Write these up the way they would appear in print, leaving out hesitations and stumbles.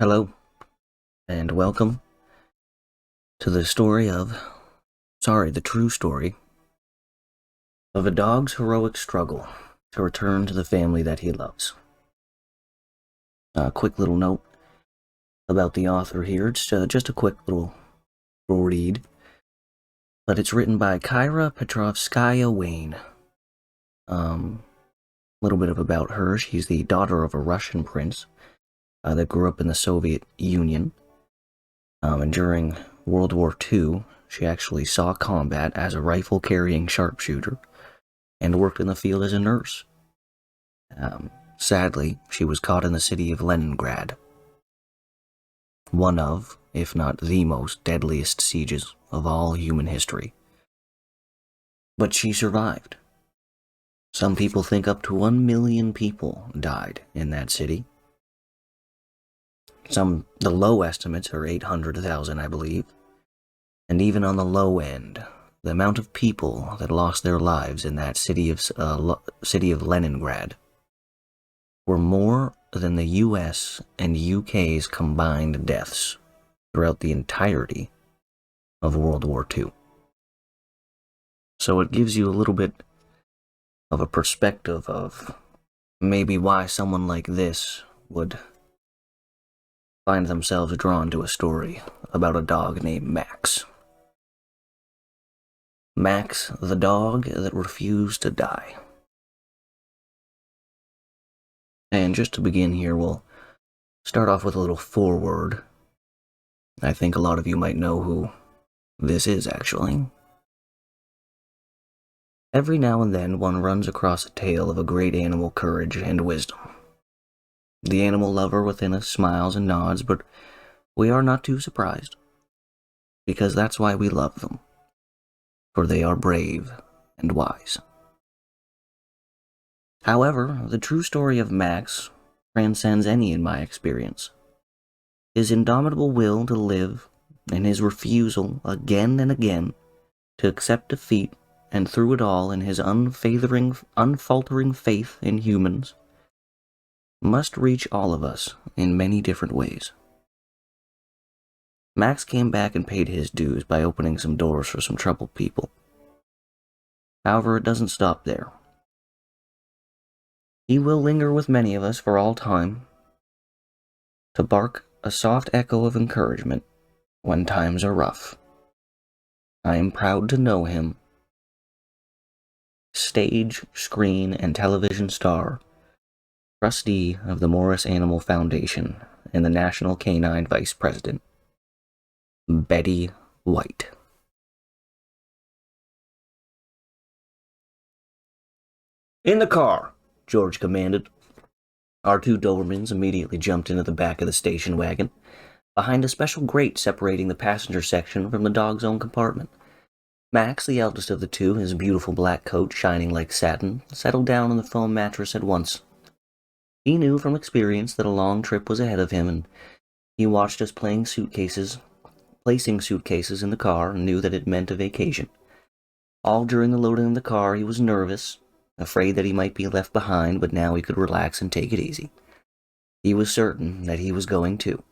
Hello, and welcome to the the true story of a dog's heroic struggle to return to the family that he loves. A quick little note about the author here. It's just a quick little read, but it's written by Kyra Petrovskaya Wayne. Little bit about her. She's the daughter of a Russian prince that grew up in the Soviet Union. And during World War II, she actually saw combat as a rifle-carrying sharpshooter and worked in the field as a nurse. Sadly, she was caught in the city of Leningrad, one of, if not the most deadliest sieges of all human history. But she survived. Some people think up to 1 million people died in that city. The low estimates are 800,000, I believe. And even on the low end, the amount of people that lost their lives in that city of Leningrad were more than the US and UK's combined deaths throughout the entirety of World War II. So it gives you a little bit of a perspective of maybe why someone like this would find themselves drawn to a story about a dog named Max. Max, the dog that refused to die. And just to begin here, we'll start off with a little foreword. I think a lot of you might know who this is, actually. Every now and then, one runs across a tale of a great animal courage and wisdom. The animal lover within us smiles and nods, but we are not too surprised, because that's why we love them, for they are brave and wise. However, the true story of Max transcends any in my experience. His indomitable will to live, and his refusal again and again to accept defeat, and through it all in his unfaltering faith in humans, must reach all of us in many different ways. Max came back and paid his dues by opening some doors for some troubled people. However, it doesn't stop there. He will linger with many of us for all time, to bark a soft echo of encouragement when times are rough. I am proud to know him. Stage, screen, and television star, trustee of the Morris Animal Foundation and the National Canine Vice President, Betty White. "In the car," George commanded. Our two Dobermans immediately jumped into the back of the station wagon, behind a special grate separating the passenger section from the dog's own compartment. Max, the eldest of the two, his beautiful black coat shining like satin, settled down on the foam mattress at once. He knew from experience that a long trip was ahead of him, and he watched us placing suitcases in the car and knew that it meant a vacation. All during the loading of the car, he was nervous, afraid that he might be left behind, but now he could relax and take it easy. He was certain that he was going too.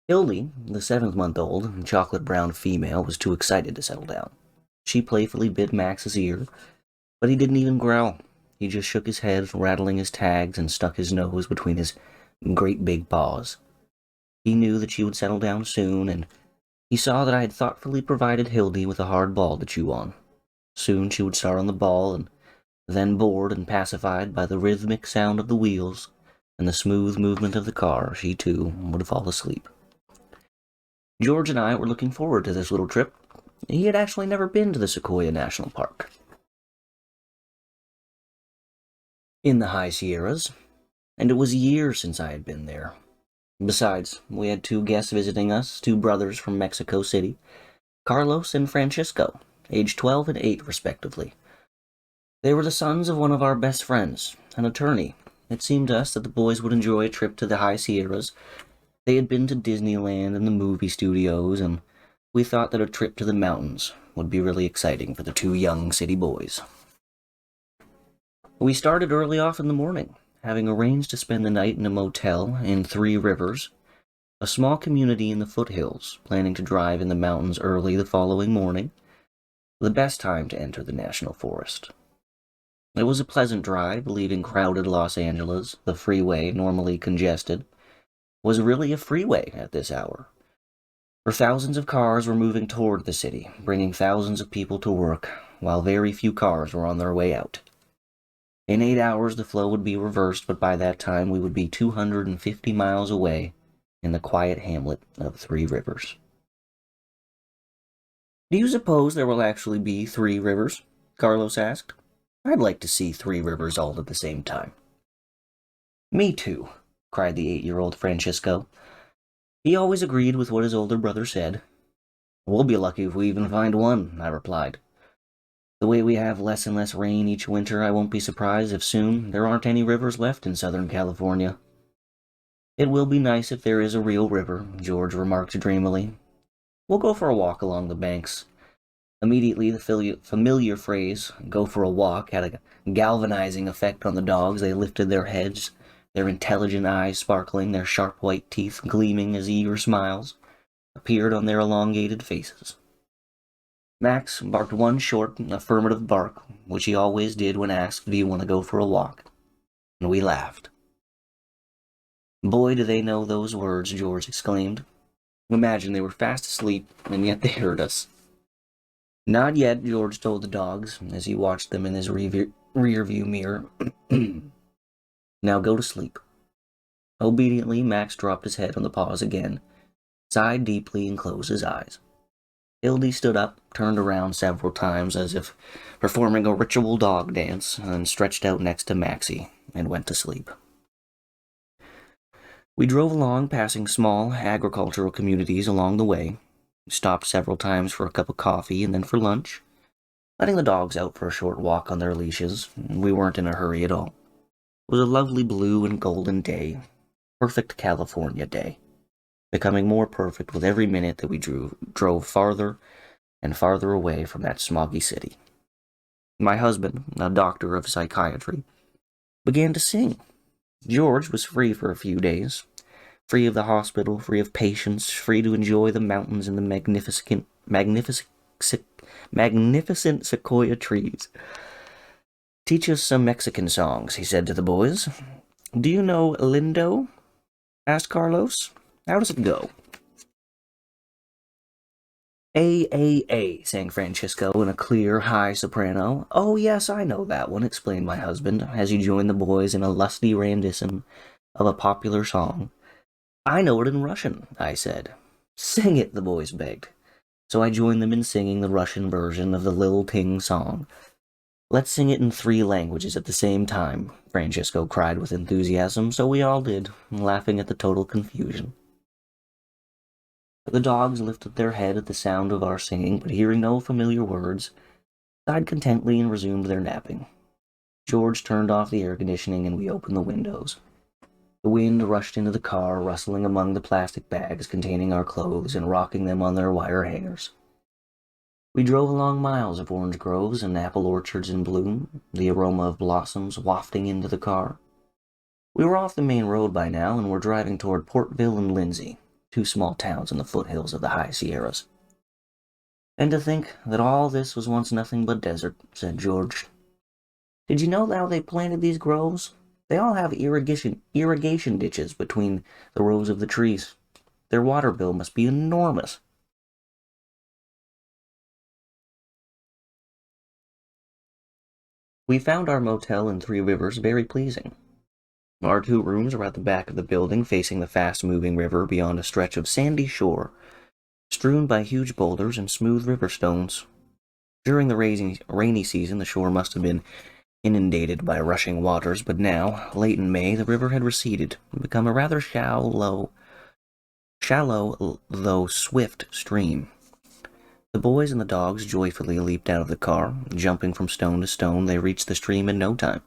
Hildy, the 7-month-old chocolate-brown female, was too excited to settle down. She playfully bit Max's ear, but he didn't even growl. He just shook his head, rattling his tags, and stuck his nose between his great big paws. He knew that she would settle down soon, and he saw that I had thoughtfully provided Hildy with a hard ball to chew on. Soon she would start on the ball, and then, bored and pacified by the rhythmic sound of the wheels and the smooth movement of the car, she too would fall asleep. George and I were looking forward to this little trip. He had actually never been to the Sequoia National Park in the High Sierras, and it was years since I had been there. Besides, we had two guests visiting us, two brothers from Mexico City, Carlos and Francisco, aged 12 and 8 respectively. They were the sons of one of our best friends, an attorney. It seemed to us that the boys would enjoy a trip to the High Sierras. They had been to Disneyland and the movie studios, and we thought that a trip to the mountains would be really exciting for the two young city boys. We started early off in the morning, having arranged to spend the night in a motel in Three Rivers, a small community in the foothills, planning to drive in the mountains early the following morning, the best time to enter the national forest. It was a pleasant drive, leaving crowded Los Angeles. The freeway, normally congested, was really a freeway at this hour, for thousands of cars were moving toward the city, bringing thousands of people to work, while very few cars were on their way out. In 8 hours, the flow would be reversed, but by that time we would be 250 miles away in the quiet hamlet of Three Rivers. "Do you suppose there will actually be 3 rivers?" Carlos asked. "I'd like to see 3 rivers all at the same time." "Me too," cried the 8-year-old Francisco. He always agreed with what his older brother said. "We'll be lucky if we even find one," I replied. "The way we have less and less rain each winter, I won't be surprised if soon there aren't any rivers left in Southern California." "It will be nice if there is a real river," George remarked dreamily. "We'll go for a walk along the banks." Immediately, the familiar phrase, "go for a walk," had a galvanizing effect on the dogs. They lifted their heads, their intelligent eyes sparkling, their sharp white teeth gleaming as eager smiles appeared on their elongated faces. Max barked one short, affirmative bark, which he always did when asked, "Do you want to go for a walk?" And we laughed. "Boy, do they know those words," George exclaimed. Imagine they were fast asleep, and yet they heard us. "Not yet," George told the dogs, as he watched them in his rear-view mirror. "Now go to sleep." Obediently, Max dropped his head on the paws again, sighed deeply, and closed his eyes. Hildy stood up, turned around several times as if performing a ritual dog dance, and stretched out next to Maxie, and went to sleep. We drove along, passing small agricultural communities along the way. We stopped several times for a cup of coffee and then for lunch, letting the dogs out for a short walk on their leashes. We weren't in a hurry at all. It was a lovely blue and golden day, perfect California day, becoming more perfect with every minute that we drove farther and farther away from that smoggy city. My husband, a doctor of psychiatry, began to sing. George was free for a few days, free of the hospital, free of patients, free to enjoy the mountains and the magnificent sequoia trees. "Teach us some Mexican songs," he said to the boys. "Do you know Lindo?" asked Carlos. "How does it go?" A, sang Francisco in a clear, high soprano. "Oh, yes, I know that one," explained my husband, as he joined the boys in a lusty rendition of a popular song. "I know it in Russian," I said. "Sing it," the boys begged. So I joined them in singing the Russian version of the Lil Ting song. "Let's sing it in 3 languages at the same time," Francisco cried with enthusiasm, so we all did, laughing at the total confusion. The dogs lifted their head at the sound of our singing, but hearing no familiar words, sighed contentedly and resumed their napping. George turned off the air conditioning and we opened the windows. The wind rushed into the car, rustling among the plastic bags containing our clothes and rocking them on their wire hangers. We drove along miles of orange groves and apple orchards in bloom, the aroma of blossoms wafting into the car. We were off the main road by now and were driving toward Portville and Lindsay, 2 small towns in the foothills of the High Sierras. "And to think that all this was once nothing but desert," said George. "Did you know how they planted these groves? They all have irrigation ditches between the rows of the trees. Their water bill must be enormous." We found our motel in Three Rivers very pleasing. Our 2 rooms were at the back of the building, facing the fast-moving river beyond a stretch of sandy shore, strewn by huge boulders and smooth river stones. During the rainy season, the shore must have been inundated by rushing waters, but now, late in May, the river had receded and become a rather shallow though swift stream. The boys and the dogs joyfully leaped out of the car. Jumping from stone to stone, they reached the stream in no time.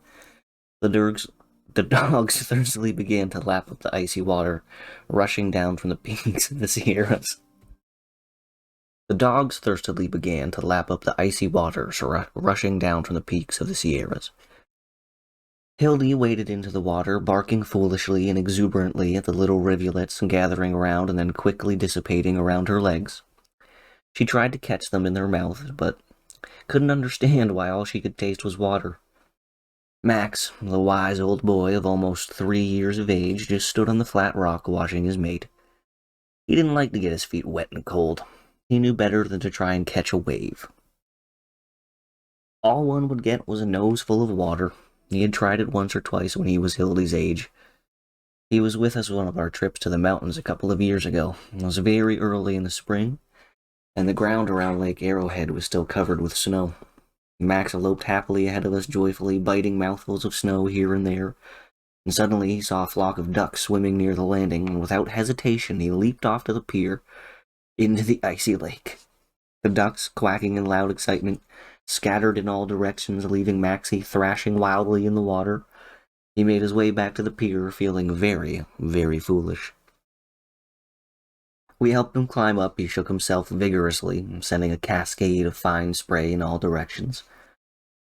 The dogs thirstily began to lap up the icy water, rushing down from the peaks of the Sierras. The dogs thirstily began to lap up the icy waters rushing down from the peaks of the Sierras. Hildy waded into the water, barking foolishly and exuberantly at the little rivulets gathering around and then quickly dissipating around her legs. She tried to catch them in their mouth, but couldn't understand why all she could taste was water. Max, the wise old boy of almost 3 years of age, just stood on the flat rock watching his mate. He didn't like to get his feet wet and cold. He knew better than to try and catch a wave. All one would get was a nose full of water. He had tried it once or twice when he was Hildy's age. He was with us on one of our trips to the mountains a couple of years ago. It was very early in the spring, and the ground around Lake Arrowhead was still covered with snow. Max eloped happily ahead of us, joyfully biting mouthfuls of snow here and there, and suddenly he saw a flock of ducks swimming near the landing, and without hesitation he leaped off to the pier into the icy lake. The ducks, quacking in loud excitement, scattered in all directions, leaving Maxie thrashing wildly in the water. He made his way back to the pier, feeling very, very foolish. We helped him climb up. He shook himself vigorously, sending a cascade of fine spray in all directions.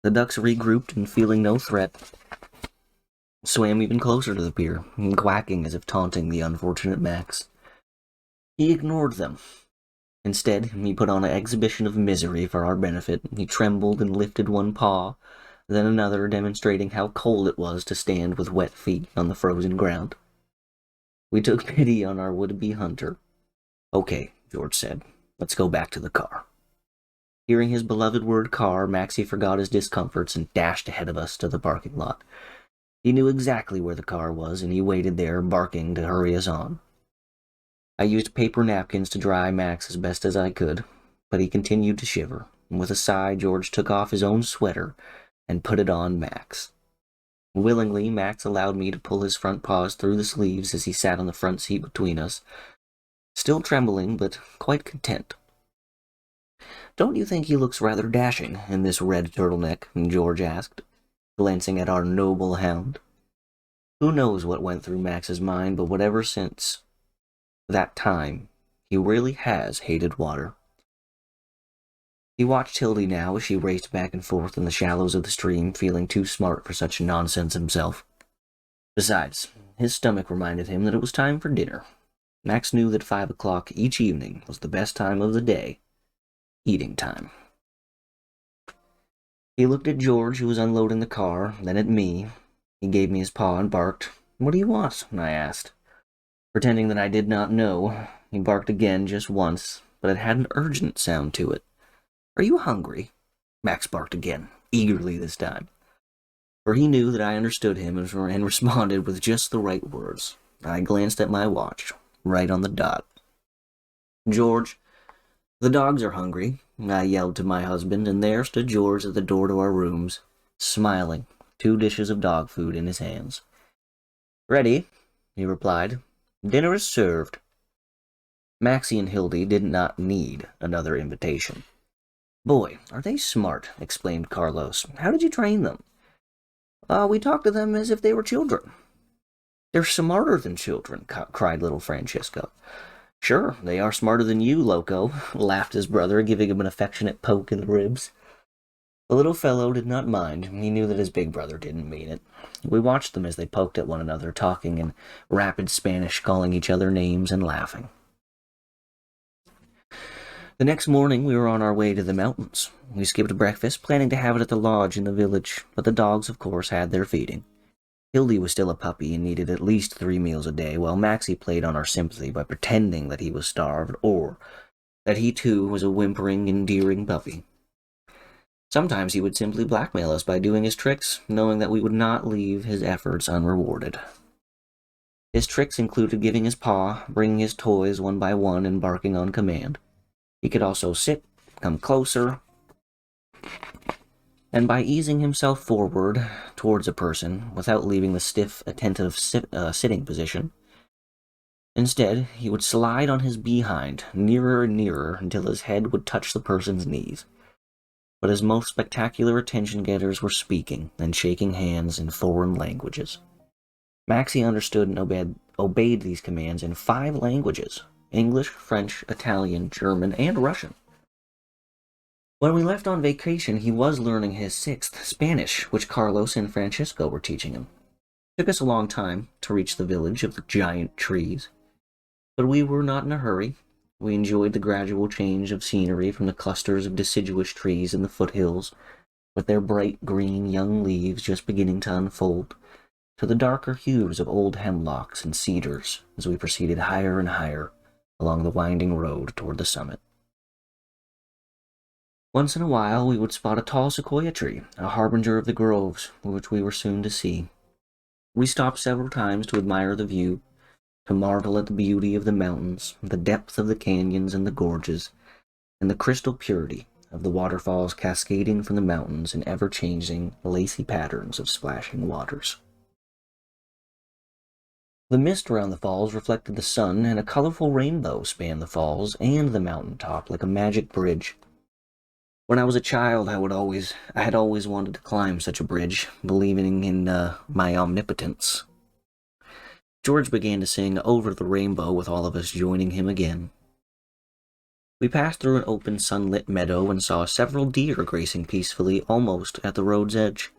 The ducks regrouped and, feeling no threat, swam even closer to the pier, quacking as if taunting the unfortunate Max. He ignored them. Instead, he put on an exhibition of misery for our benefit. He trembled and lifted one paw, then another, demonstrating how cold it was to stand with wet feet on the frozen ground. We took pity on our would-be hunter. "Okay," George said. "Let's go back to the car." Hearing his beloved word car, Maxie forgot his discomforts and dashed ahead of us to the parking lot. He knew exactly where the car was, and he waited there, barking to hurry us on. I used paper napkins to dry Max as best as I could, but he continued to shiver, and with a sigh, George took off his own sweater and put it on Max. Willingly, Max allowed me to pull his front paws through the sleeves as he sat on the front seat between us, still trembling, but quite content. "Don't you think he looks rather dashing in this red turtleneck?" George asked, glancing at our noble hound. Who knows what went through Max's mind, but whatever since that time, he really has hated water. He watched Hildy now as she raced back and forth in the shallows of the stream, feeling too smart for such nonsense himself. Besides, his stomach reminded him that it was time for dinner. Max knew that 5 o'clock each evening was the best time of the day. Eating time. He looked at George, who was unloading the car, then at me. He gave me his paw and barked. "What do you want?" I asked. Pretending that I did not know, he barked again just once, but it had an urgent sound to it. "Are you hungry?" Max barked again, eagerly this time. For he knew that I understood him and responded with just the right words. I glanced at my watch, right on the dot. "George, the dogs are hungry," I yelled to my husband, and there stood George at the door to our rooms, smiling, 2 dishes of dog food in his hands. "Ready," he replied. "Dinner is served." Maxie and Hildy did not need another invitation. "Boy, are they smart," exclaimed Carlos. "How did you train them?" We talked to them as if they were children." "They're smarter than children," cried little Francisco. "Sure, they are smarter than you, loco," laughed his brother, giving him an affectionate poke in the ribs. The little fellow did not mind. He knew that his big brother didn't mean it. We watched them as they poked at one another, talking in rapid Spanish, calling each other names and laughing. The next morning, we were on our way to the mountains. We skipped breakfast, planning to have it at the lodge in the village, but the dogs, of course, had their feeding. Hildy was still a puppy and needed at least 3 meals a day, while Maxie played on our sympathy by pretending that he was starved, or that he too was a whimpering, endearing puppy. Sometimes he would simply blackmail us by doing his tricks, knowing that we would not leave his efforts unrewarded. His tricks included giving his paw, bringing his toys one by one, and barking on command. He could also sit, come closer, and by easing himself forward towards a person without leaving the stiff, attentive sitting position. Instead, he would slide on his behind nearer and nearer until his head would touch the person's knees. But his most spectacular attention-getters were speaking and shaking hands in foreign languages. Maxie understood and obeyed these commands in 5 languages: English, French, Italian, German, and Russian. When we left on vacation, he was learning his sixth Spanish, which Carlos and Francisco were teaching him. It took us a long time to reach the village of the giant trees, but we were not in a hurry. We enjoyed the gradual change of scenery from the clusters of deciduous trees in the foothills, with their bright green young leaves just beginning to unfold, to the darker hues of old hemlocks and cedars as we proceeded higher and higher along the winding road toward the summit. Once in a while we would spot a tall sequoia tree, a harbinger of the groves which we were soon to see. We stopped several times to admire the view, to marvel at the beauty of the mountains, the depth of the canyons and the gorges, and the crystal purity of the waterfalls cascading from the mountains in ever-changing, lacy patterns of splashing waters. The mist around the falls reflected the sun, and a colorful rainbow spanned the falls and the mountain top like a magic bridge. When I was a child, I had always wanted to climb such a bridge, believing in my omnipotence. George began to sing Over the Rainbow with all of us joining him again. We passed through an open sunlit meadow and saw several deer grazing peacefully almost at the road's edge.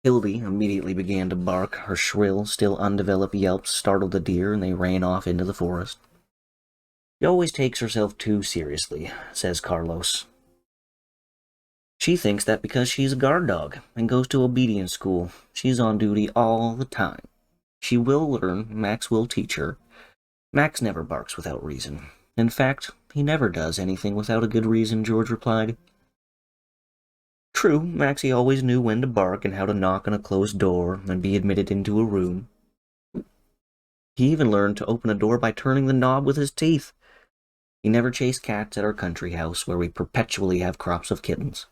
Hildy immediately began to bark. Her shrill, still undeveloped yelps startled the deer, and they ran off into the forest. She always takes herself too seriously, says Carlos. She thinks that because she's a guard dog and goes to obedience school, she's on duty all the time. She will learn, Max will teach her. Max never barks without reason. In fact, he never does anything without a good reason, George replied. True, Maxie always knew when to bark and how to knock on a closed door and be admitted into a room. He even learned to open a door by turning the knob with his teeth. He never chased cats at our country house, where we perpetually have crops of kittens.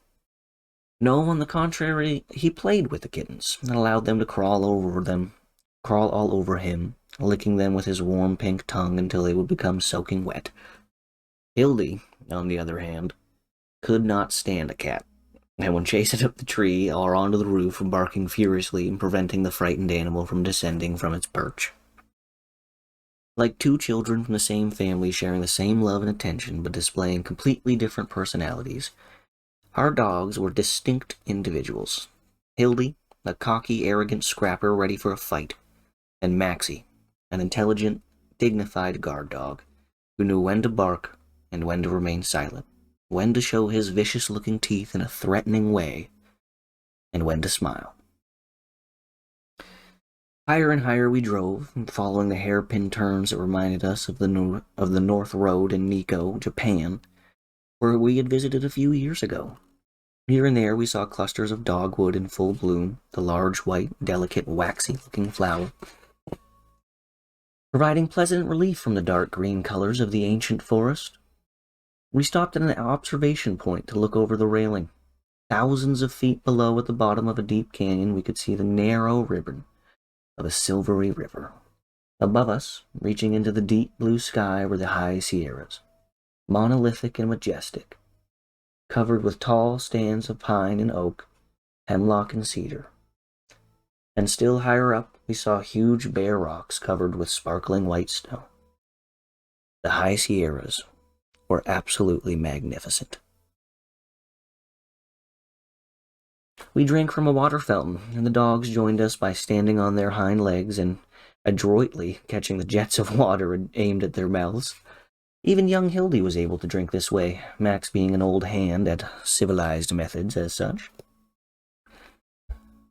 No, on the contrary, he played with the kittens and allowed them to crawl all over him, licking them with his warm pink tongue until they would become soaking wet. Hildy, on the other hand, could not stand a cat, and when chasing up the tree or onto the roof, barking furiously and preventing the frightened animal from descending from its perch. Like two children from the same family sharing the same love and attention but displaying completely different personalities, our dogs were distinct individuals. Hildy, a cocky, arrogant scrapper ready for a fight, and Maxie, an intelligent, dignified guard dog who knew when to bark and when to remain silent, when to show his vicious-looking teeth in a threatening way, and when to smile. Higher and higher we drove, following the hairpin turns that reminded us of the North Road in Nikko, Japan, where we had visited a few years ago. Here and there we saw clusters of dogwood in full bloom, the large, white, delicate, waxy-looking flower, providing pleasant relief from the dark green colors of the ancient forest. We stopped at an observation point to look over the railing. Thousands of feet below, at the bottom of a deep canyon, we could see the narrow ribbon of a silvery river. Above us, reaching into the deep blue sky, were the high Sierras, monolithic and majestic, covered with tall stands of pine and oak, hemlock and cedar. And still higher up, we saw huge bare rocks covered with sparkling white snow. The high Sierras were absolutely magnificent. We drank from a water fountain, and the dogs joined us by standing on their hind legs and adroitly catching the jets of water aimed at their mouths. Even young Hildy was able to drink this way, Max being an old hand at civilized methods as such.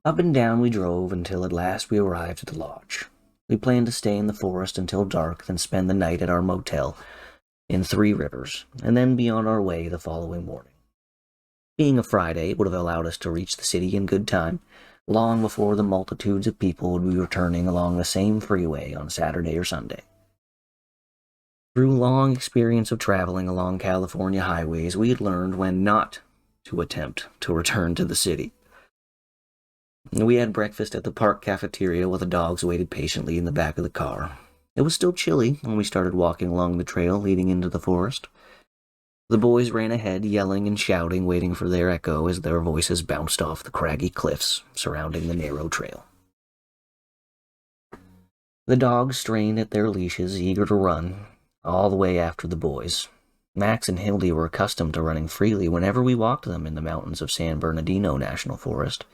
Up and down we drove until at last we arrived at the lodge. We planned to stay in the forest until dark, then spend the night at our motel in Three Rivers, and then be on our way the following morning. Being a Friday, it would have allowed us to reach the city in good time, long before the multitudes of people would be returning along the same freeway on Saturday or Sunday. Through long experience of traveling along California highways, we had learned when not to attempt to return to the city. We had breakfast at the park cafeteria while the dogs waited patiently in the back of the car. It was still chilly when we started walking along the trail leading into the forest. The boys ran ahead, yelling and shouting, waiting for their echo as their voices bounced off the craggy cliffs surrounding the narrow trail. The dogs strained at their leashes, eager to run, all the way after the boys. Max and Hildy were accustomed to running freely whenever we walked them in the mountains of San Bernardino National Forest,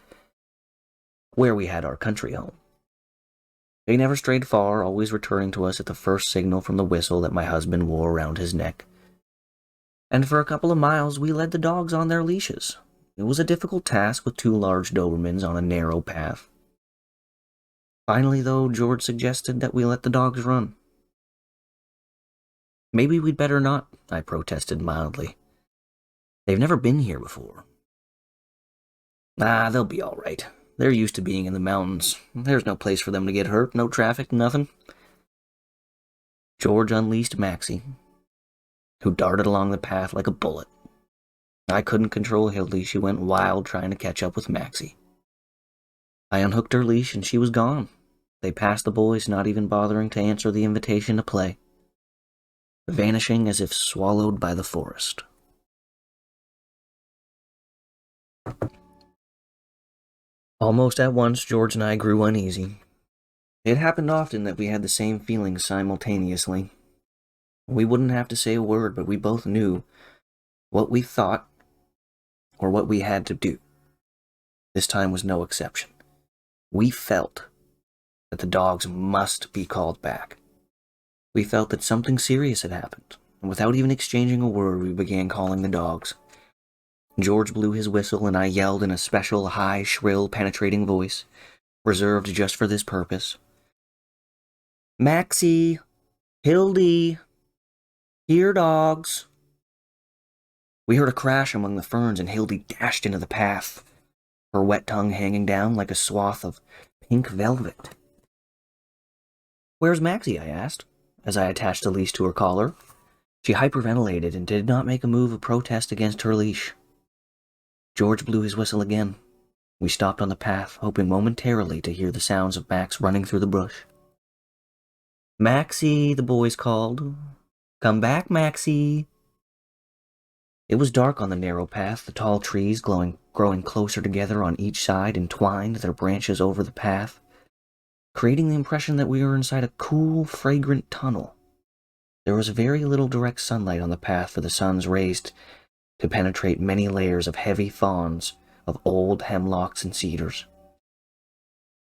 where we had our country home. They never strayed far, always returning to us at the first signal from the whistle that my husband wore around his neck. And for a couple of miles, we led the dogs on their leashes. It was a difficult task with two large Dobermans on a narrow path. Finally, though, George suggested that we let the dogs run. Maybe we'd better not, I protested mildly. They've never been here before. They'll be all right. They're used to being in the mountains. There's no place for them to get hurt, no traffic, nothing. George unleashed Maxie, who darted along the path like a bullet. I couldn't control Hildy. She went wild trying to catch up with Maxie. I unhooked her leash and she was gone. They passed the boys, not even bothering to answer the invitation to play, vanishing as if swallowed by the forest. Almost at once, George and I grew uneasy. It happened often that we had the same feelings simultaneously. We wouldn't have to say a word, but we both knew what we thought or what we had to do. This time was no exception. We felt that the dogs must be called back. We felt that something serious had happened, and without even exchanging a word, we began calling the dogs. George blew his whistle, and I yelled in a special, high, shrill, penetrating voice, reserved just for this purpose. Maxie! Hildy! Here, dogs! We heard a crash among the ferns, and Hildy dashed into the path, her wet tongue hanging down like a swath of pink velvet. Where's Maxie? I asked, as I attached the leash to her collar. She hyperventilated and did not make a move of protest against her leash. George blew his whistle again. We stopped on the path, hoping momentarily to hear the sounds of Max running through the brush. Maxie, the boys called. Come back, Maxie. It was dark on the narrow path, the tall trees growing closer together on each side entwined their branches over the path, creating the impression that we were inside a cool, fragrant tunnel. There was very little direct sunlight on the path for the sun's rays to penetrate many layers of heavy fronds of old hemlocks and cedars.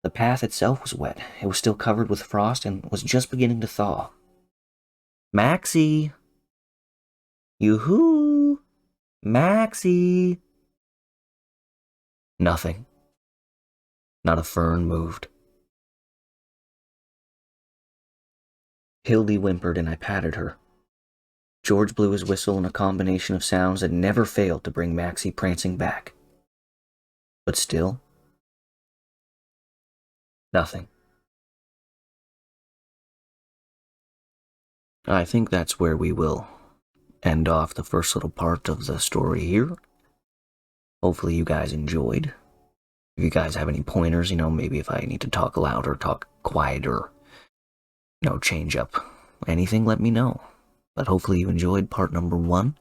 The path itself was wet. It was still covered with frost and was just beginning to thaw. Maxie! Yoo-hoo! Maxie! Nothing. Not a fern moved. Hildy whimpered and I patted her. George blew his whistle in a combination of sounds that never failed to bring Maxie prancing back. But still, nothing. I think that's where we will end off the first little part of the story here. Hopefully you guys enjoyed. If you guys have any pointers, maybe if I need to talk louder, talk quieter, change up anything, let me know. But hopefully you enjoyed part number 1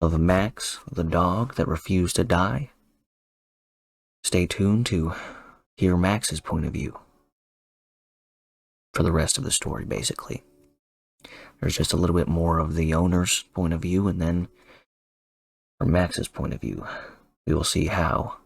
of Max, the dog that refused to die. Stay tuned to hear Max's point of view for the rest of the story, basically. There's just a little bit more of the owner's point of view, and then from Max's point of view, we will see how